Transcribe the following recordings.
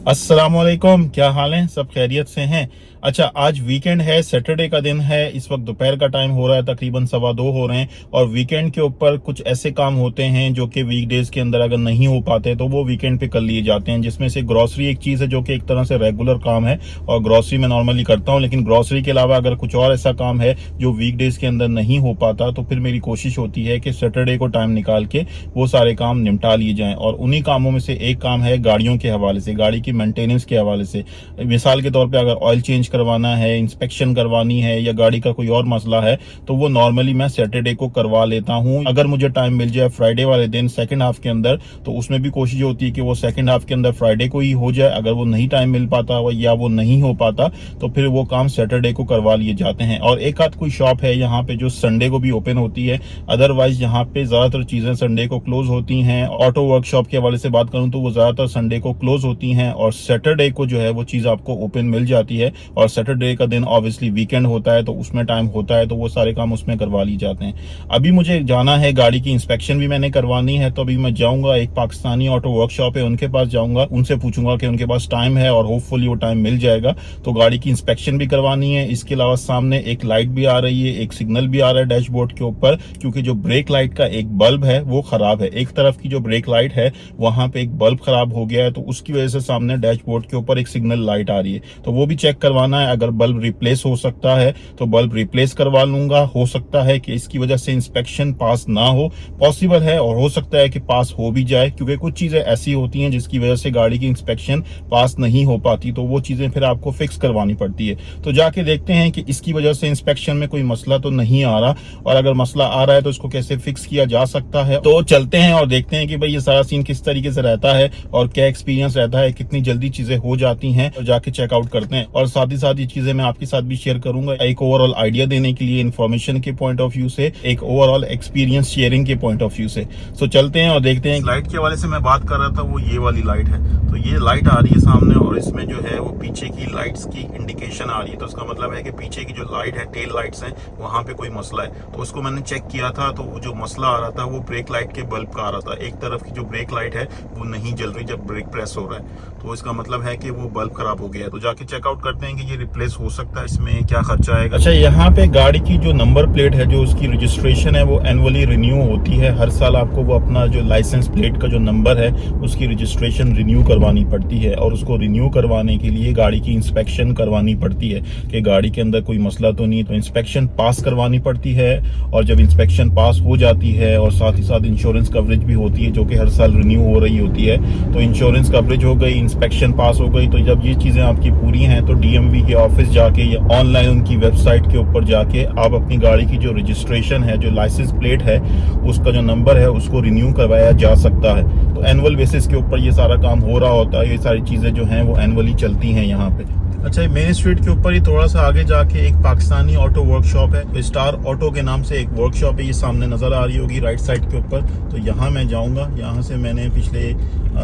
अस्सलामुअलैकुम, क्या हाल है? सब खैरियत से हैं? अच्छा, आज वीकेंड है, सैटरडे का दिन है। इस वक्त दोपहर का टाइम हो रहा है, तकरीबन 2:15 हो रहे हैं। और वीकेंड के ऊपर कुछ ऐसे काम होते हैं जो कि वीकडेज के अंदर अगर नहीं हो पाते तो वो वीकेंड पे कर लिए जाते हैं, जिसमें से ग्रॉसरी एक चीज है जो कि एक तरह से रेगुलर काम है और ग्रॉसरी मैं नॉर्मली करता हूँ। लेकिन ग्रॉसरी के अलावा अगर कुछ और ऐसा काम है जो वीकडेज के अंदर नहीं हो पाता तो फिर मेरी कोशिश होती है कि सैटरडे को टाइम निकाल के वो सारे काम निपटा लिए जाएं। और उन्हीं कामों में से एक काम है गाड़ियों के हवाले से, गाड़ी की मेंटेनेंस के हवाले से। मिसाल के तौर पे अगर ऑयल चेंज करवाना है, इंस्पेक्शन करवानी है या गाड़ी का कोई और मसला है तो वो नॉर्मली मैं सैटरडे को करवा लेता हूँ। अगर मुझे टाइम मिल जाए फ्राइडे वाले दिन सेकंड हाफ के अंदर तो उसमें भी कोशिश होती है कि वो सेकंड हाफ के अंदर फ्राइडे को ही हो जाए। अगर वो नहीं टाइम मिल पाता या वो नहीं हो पाता तो फिर वो काम सैटरडे को करवा लिए जाते हैं। और एक आध कोई शॉप है यहाँ पे जो संडे को भी ओपन होती है, अदरवाइज यहाँ पे ज्यादातर चीजें संडे को क्लोज होती हैं। ऑटो वर्कशॉप के हवाले से बात करूं तो वो ज्यादातर संडे को क्लोज होती हैं और सैटरडे को जो है वो चीज आपको ओपन मिल जाती है। और सैटरडे का दिन ऑब्वियसली वीकेंड होता है तो उसमें टाइम होता है तो वो सारे काम उसमें करवा ली जाते हैं। अभी मुझे जाना है, गाड़ी की इंस्पेक्शन भी मैंने करवानी है, तो अभी मैं जाऊंगा, एक पाकिस्तानी ऑटो वर्कशॉप है उनके पास जाऊंगा, उनसे पूछूंगा कि उनके पास टाइम है और होपफुली वो टाइम मिल जाएगा। तो गाड़ी की इंस्पेक्शन भी करवानी है। इसके अलावा सामने एक लाइट भी आ रही है, एक सिग्नल भी आ रहा है डैशबोर्ड के ऊपर, क्योंकि जो ब्रेक लाइट का एक बल्ब है वो खराब है। एक तरफ की जो ब्रेक लाइट है वहां पे एक बल्ब खराब हो गया है तो उसकी वजह से सामने डैशबोर्ड के ऊपर एक सिग्नल लाइट आ रही है, तो वो भी चेक करवाना है। अगर बल्ब रिप्लेस हो सकता है तो बल्ब रिप्लेस करवा लूंगा। हो सकता है कि इसकी वजह से इंस्पेक्शन पास ना हो, पॉसिबल है, और हो सकता है कि पास हो भी जाए, क्योंकि कुछ चीजें ऐसी होती हैं जिसकी वजह से गाड़ी की इंस्पेक्शन पास नहीं हो पाती, तो वो चीजें फिर आपको फिक्स करवानी पड़ती है। तो जाके देखते हैं कि इसकी वजह से इंस्पेक्शन में कोई मसला तो नहीं आ रहा, और अगर मसला आ रहा है तो इसको कैसे फिक्स किया जा सकता है। तो चलते हैं और देखते हैं कि भाई ये सारा सीन किस तरीके से रहता है और क्या एक्सपीरियंस रहता है, कितनी जल्दी चीजें हो जाती हैं। और जाके चेकआउट करते हैं और साथ ही साथ ये चीजें मैं आपके साथ भी शेयर करूंगा, एक ओवरऑल आइडिया देने के लिए, इन्फॉर्मेशन के पॉइंट ऑफ व्यू से, एक ओवरऑल एक्सपीरियंस शेयरिंग के पॉइंट ऑफ व्यू से। सो चलते हैं और देखते हैं। लाइट के हवाले से मैं बात कर रहा था, वो ये वाली लाइट है, तो ये लाइट आ रही है सामने और इसमें जो है वो पीछे की लाइट्स की इंडिकेशन आ रही है, तो उसका मतलब है कि पीछे की जो लाइट है, टेल लाइट्स हैं, वहां पे कोई मसला है। तो उसको मैंने चेक किया था तो वो जो मसला आ रहा था वो ब्रेक लाइट के बल्ब का आ रहा था। एक तरफ की जो ब्रेक लाइट है वो नहीं जल रही जब ब्रेक प्रेस हो रहा है, तो इसका मतलब है कि वो बल्ब खराब हो गया है। तो जाके चेकआउट करते हैं कि ये रिप्लेस हो सकता है, इसमें क्या खर्चा आएगा। अच्छा, यहाँ पे गाड़ी की जो नंबर प्लेट है, जो उसकी रजिस्ट्रेशन है, वो एनुअली रिन्यू होती है। हर साल आपको वो अपना जो लाइसेंस प्लेट का जो नंबर है उसकी रजिस्ट्रेशन रिन्यू करवानी पड़ती है, और उसको रिन्यू करवाने के लिए गाड़ी की इंस्पेक्शन करवानी पड़ती है कि गाड़ी के अंदर कोई मसला तो नहीं। तो इंस्पेक्शन पास करवानी पड़ती है, और जब इंस्पेक्शन पास हो जाती है और साथ ही साथ इंश्योरेंस कवरेज भी होती है जो कि हर साल रिन्यू हो रही होती है, तो इंश्योरेंस कवरेज हो गई, इंस्पेक्शन पास हो गई, तो जब ये चीजें आपकी पूरी हैं तो डीएमवी के ऑफिस जाके या ऑनलाइन उनकी वेबसाइट के ऊपर जाके आप अपनी गाड़ी की जो रजिस्ट्रेशन है, जो लाइसेंस प्लेट है, उसका जो नंबर है उसको रिन्यू करवाया जा सकता है। तो एनुअल बेसिस के ऊपर ये सारा काम हो रहा होता है, ये सारी चीजें जो हैं वो एनुअली चलती हैं यहाँ पे। अच्छा, मेन स्ट्रीट के ऊपर ही थोड़ा सा आगे जाके एक पाकिस्तानी ऑटो वर्कशॉप है, तो स्टार ऑटो के नाम से एक वर्कशॉप है, ये सामने नजर आ रही होगी राइट साइड के ऊपर। तो यहाँ मैं जाऊँगा, यहाँ से मैंने पिछले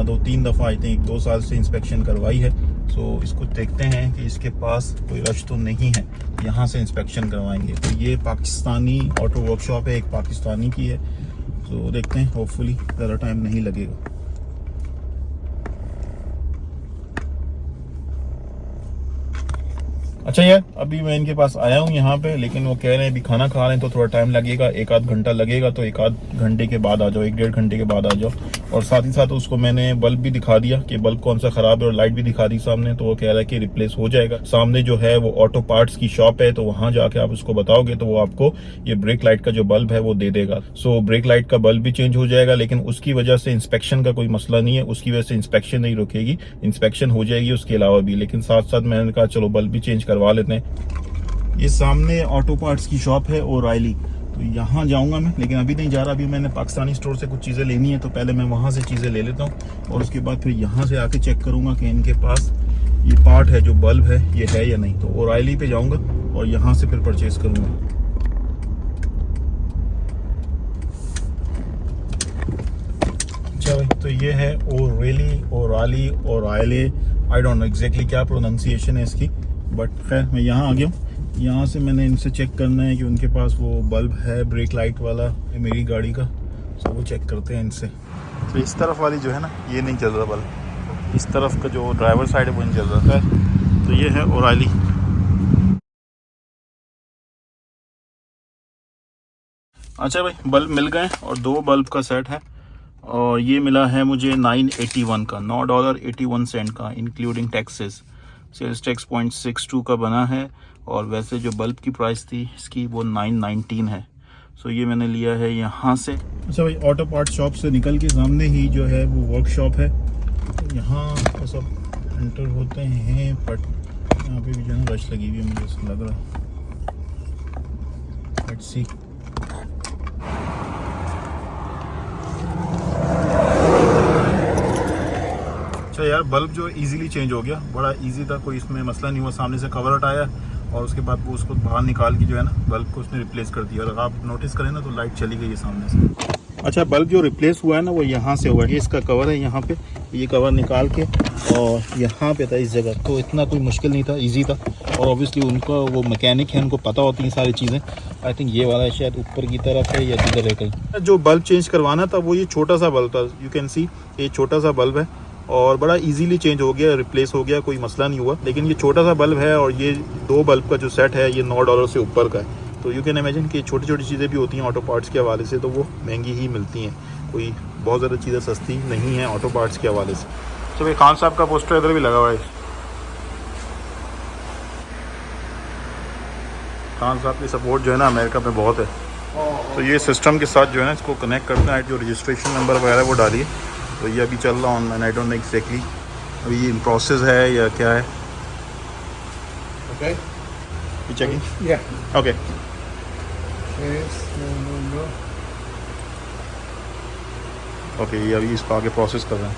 2-3 दफ़ा आई थिंक 2 साल से इंस्पेक्शन करवाई है। सो इसको देखते हैं कि इसके पास कोई रश तो नहीं है, यहाँ से इंस्पेक्शन करवाएंगे। तो ये पाकिस्तानी ऑटो वर्कशॉप है, एक पाकिस्तानी की है। सो देखते हैं, होपफुली ज़्यादा टाइम नहीं लगेगा। अच्छा यार, अभी मैं इनके पास आया हूँ यहाँ पे, लेकिन वो कह रहे हैं अभी खाना खा रहे हैं तो थोड़ा टाइम लगेगा, 1-8 घंटा लगेगा, तो 1-8 घंटे के बाद आ जाओ, 1-1.5 घंटे के बाद आ जाओ। और साथ ही साथ उसको मैंने बल्ब भी दिखा दिया कि बल्ब कौन सा खराब है, और लाइट भी दिखा दी सामने, तो वो कह रहा है कि रिप्लेस हो जाएगा। सामने जो है वो ऑटो पार्ट्स की शॉप है, तो वहां जाके आप उसको बताओगे तो वो आपको ये ब्रेक लाइट का जो बल्ब है वो दे देगा। सो ब्रेक लाइट का बल्ब भी चेंज हो जाएगा, लेकिन उसकी वजह से इंस्पेक्शन का कोई मसला नहीं है, उसकी वजह से इंस्पेक्शन नहीं रुकेगी, इंस्पेक्शन हो जाएगी उसके अलावा भी। लेकिन साथ साथ मैंने कहा चलो बल्ब भी चेंज करवा लेते हैं। ये सामने ऑटो पार्ट्स की शॉप है ओराइली, तो यहाँ जाऊंगा मैं, लेकिन अभी नहीं जा रहा। अभी मैंने पाकिस्तानी स्टोर से कुछ चीज़ें लेनी है, तो पहले मैं वहाँ से चीज़ें ले लेता हूँ और उसके बाद फिर यहाँ से आके चेक करूँगा कि इनके पास ये पार्ट है, जो बल्ब है, ये है या नहीं। तो ओराइली पे जाऊँगा और यहाँ से फिर परचेज करूँगा। अच्छा भाई, तो ये है O'Reilly, I don't know exactly क्या प्रोनाउंसिएशन है इसकी, बट खैर मैं यहाँ आ गया हूँ। यहाँ से मैंने इनसे चेक करना है कि उनके पास वो बल्ब है ब्रेक लाइट वाला मेरी गाड़ी का, तो वो चेक करते हैं इनसे। तो इस तरफ वाली जो है ना, ये नहीं चल रहा बल्ब, इस तरफ का जो ड्राइवर साइड है वो नहीं चल रहा है। तो ये है ओराइली। अच्छा भाई, बल्ब मिल गए और 2 बल्ब का सेट है और ये मिला है मुझे 981 का, $9.81 का इंक्लूडिंग टैक्सेस। सेल्स टैक्स 0.62 का बना है और वैसे जो बल्ब की प्राइस थी इसकी वो 919 है। सो ये मैंने लिया है यहाँ से। अच्छा भाई, ऑटो पार्ट शॉप से निकल के सामने ही जो है वो वर्कशॉप है। यहाँ तो सब एंटर होते हैं बट यहाँ पे भी जो है रश लगी हुई है, मुझे ऐसा लग रहा। Let's see. अच्छा यार, बल्ब जो इजीली चेंज हो गया, बड़ा इजी था, कोई इसमें मसला नहीं हुआ। सामने से कवर हटाया और उसके बाद वो उसको बाहर निकाल के जो है ना बल्ब को उसने रिप्लेस कर दिया। और अगर आप नोटिस करें ना तो लाइट चली गई है सामने से। अच्छा, बल्ब जो रिप्लेस हुआ है ना वो यहाँ से हुआ है। ये इसका कवर है, यहाँ पे ये कवर निकाल के और यहाँ पे था इस जगह। तो इतना कोई मुश्किल नहीं था, इजी था। और ऑब्वियसली उनका वो मैकेनिक है, उनको पता होती हैं सारी चीज़ें। आई थिंक ये वाला शायद ऊपर की तरफ है या किधर है कहीं। जो बल्ब चेंज करवाना था वो ये छोटा सा बल्ब था, यू कैन सी ये छोटा सा बल्ब है और बड़ा इजीली चेंज हो गया, रिप्लेस हो गया, कोई मसला नहीं हुआ। लेकिन ये छोटा सा बल्ब है और ये 2 बल्ब का जो सेट है ये $9 से ऊपर का है। तो यू कैन इमेजिन कि छोटी छोटी चीज़ें भी होती हैं ऑटो पार्ट्स के हवाले से, तो वो महंगी ही मिलती हैं। कोई बहुत ज़्यादा चीज़ें सस्ती नहीं है ऑटो पार्ट्स के हवाले से। तो भाई खान साहब का पोस्टर इधर भी लगा हुआ है। खान साहब की सपोर्ट जो है ना अमेरिका में बहुत है। तो ये सिस्टम के साथ जो है ना इसको कनेक्ट करते हैं, जो रजिस्ट्रेशन नंबर वगैरह वो डालिए। तो ये अभी चल रहा online, I don't know exactly अभी ये इन प्रोसेस है या क्या है। Okay. You checking? Yeah. Okay. Yes. No. Okay, ये अभी इसको आगे प्रोसेस कर रहे हैं।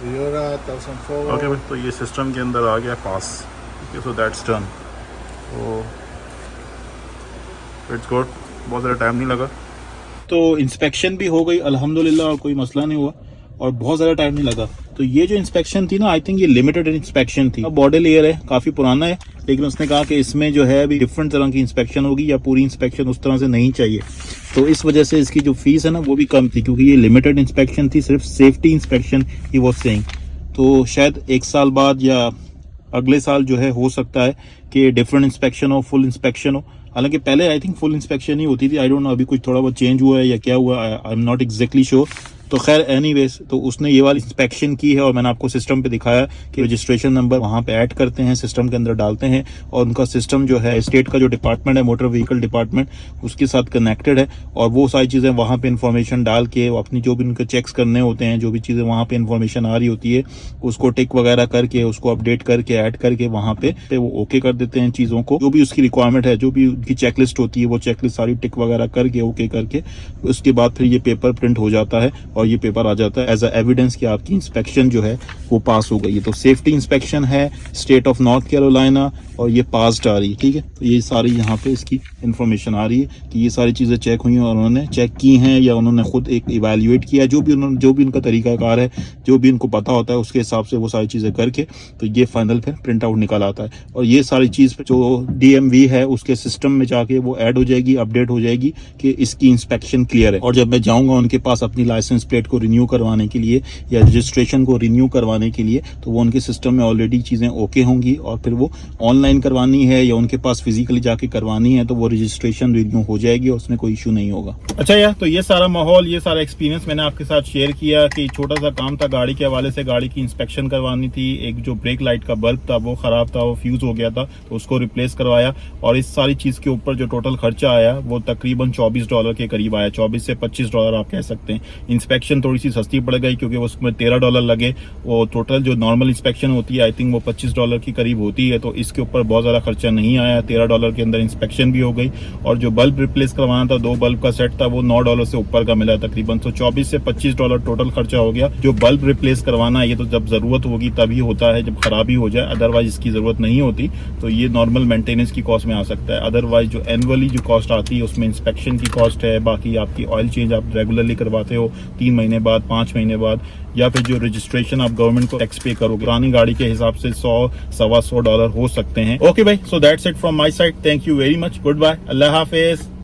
You're 1004. ओके भाई, तो ये सिस्टम के अंदर आ गया पास। Okay, so that's done. तो इट्स गुड, बहुत ज़्यादा टाइम नहीं लगा। तो इंस्पेक्शन भी हो गई अल्हम्दुलिल्लाह और कोई मसला नहीं हुआ और बहुत ज़्यादा टाइम नहीं लगा। तो ये जो इंस्पेक्शन थी ना, आई थिंक ये लिमिटेड इंस्पेक्शन थी। बॉडी लेयर है, काफ़ी पुराना है, लेकिन उसने कहा कि इसमें जो है अभी डिफरेंट तरह की इंस्पेक्शन होगी या पूरी इंस्पेक्शन उस तरह से नहीं चाहिए। तो इस वजह से इसकी जो फीस है ना वो भी कम थी, क्योंकि ये लिमिटेड इंस्पेक्शन थी, सिर्फ safety inspection he was saying. तो शायद 1 साल बाद या अगले साल जो है हो सकता है कि डिफरेंट इंस्पेक्शन हो, फुल इंस्पेक्शन हो। हालांकि पहले आई थिंक फुल इंस्पेक्शन ही होती थी, आई डोंट नो अभी कुछ थोड़ा बहुत चेंज हुआ है या क्या हुआ, I am not exactly sure. तो खैर एनीवेज, तो उसने ये वाली इंस्पेक्शन की है और मैंने आपको सिस्टम पे दिखाया कि रजिस्ट्रेशन नंबर वहाँ पे ऐड करते हैं, सिस्टम के अंदर डालते हैं और उनका सिस्टम जो है स्टेट का जो डिपार्टमेंट है, मोटर व्हीकल डिपार्टमेंट, उसके साथ कनेक्टेड है। और वो सारी चीज़ें वहाँ पे इन्फॉर्मेशन डाल के अपनी जो भी उनके चेक्स करने होते हैं, जो भी चीज़ें वहाँ पे इन्फॉर्मेशन आ रही होती है उसको टिक वगैरह करके, उसको अपडेट करके, ऐड करके वहाँ पे वो ओके कर देते हैं चीज़ों को। जो भी उसकी रिक्वायरमेंट है, जो भी उनकी चेकलिस्ट होती है, वो चेकलिस्ट सारी टिक वगैरह करके ओके करके उसके बाद फिर ये पेपर प्रिंट हो जाता है और ये पेपर आ जाता है एज अ एविडेंस कि आपकी इंस्पेक्शन जो है वो पास हो गई है। तो सेफ्टी इंस्पेक्शन है स्टेट ऑफ नॉर्थ कैरोलिना और ये पास्ड आ रही है, ठीक है। तो ये सारी यहाँ पे इसकी इंफॉर्मेशन आ रही है कि ये सारी चीज़ें चेक हुई हैं और उन्होंने चेक की हैं या उन्होंने खुद एक इवैल्यूएट किया, जो भी उनका तरीकाकार है, जो भी उनको पता होता है उसके हिसाब से वो सारी चीज़ें करके तो ये फाइनल फिर प्रिंट आउट निकल आता है। और ये सारी चीज़ जो DMV है उसके सिस्टम में जाके वो ऐड हो जाएगी, अपडेट हो जाएगी कि इसकी इंस्पेक्शन क्लियर है। और जब मैं जाऊँगा उनके पास अपनी लाइसेंस प्लेट को रिन्यू करवाने के लिए या रजिस्ट्रेशन को रिन्यू करवाने के लिए, तो वो उनके सिस्टम में ऑलरेडी चीज़ें ओके होंगी और फिर वो ऑनलाइन करवानी है या उनके पास फिजिकली जाके करवानी है तो वो रजिस्ट्रेशन रिन्यू हो जाएगी और उसमें कोई इशू नहीं होगा। अच्छा यार, तो ये सारा माहौल, ये सारा एक्सपीरियंस मैंने आपके साथ शेयर किया कि छोटा सा काम था गाड़ी के हवाले से। गाड़ी की इंस्पेक्शन करवानी थी, एक जो ब्रेक लाइट का बल्ब था वो खराब था, वो फ्यूज हो गया था, तो उसको रिप्लेस करवाया। और इस सारी चीज़ के ऊपर जो टोटल खर्चा आया वो तकरीबन $24 के करीब आया, $24 से $25 आप कह सकते हैं। इंस्पेक्शन थोड़ी सी सस्ती पड़ गई क्योंकि उसमें $13 लगे। वो टोटल जो नॉर्मल इंस्पेक्शन होती है आई थिंक वो $25 की करीब होती है, तो इसके ऊपर बहुत ज़्यादा खर्चा नहीं आया। $13 के अंदर इंस्पेक्शन भी हो गई और जो बल्ब रिप्लेस करवाना था, 2 बल्ब का सेट था, वो $9 से ऊपर का मिला तकरीबन। तो $24 से $25 टोटल खर्चा हो गया। जो बल्ब रिप्लेस करवाना है ये तो जब जरूरत होगी तभी होता है, जब खराबी हो जाए, अदरवाइज इसकी जरूरत नहीं होती। तो ये नॉर्मल मेंटेनेंस की कॉस्ट में आ सकता है। अदरवाइज जो एनुअली जो कॉस्ट आती है उसमें इंस्पेक्शन की कॉस्ट है, बाकी आपकी ऑयल चेंज आप रेगुलरली करवाते हो 3 महीने बाद, 5 महीने बाद, या फिर जो रजिस्ट्रेशन आप गवर्नमेंट को टैक्स पे करोगे पुरानी गाड़ी के हिसाब से $100-125 हो सकते हैं। ओके भाई, so that's it from my side. Thank you very much, good bye, Allah Hafiz.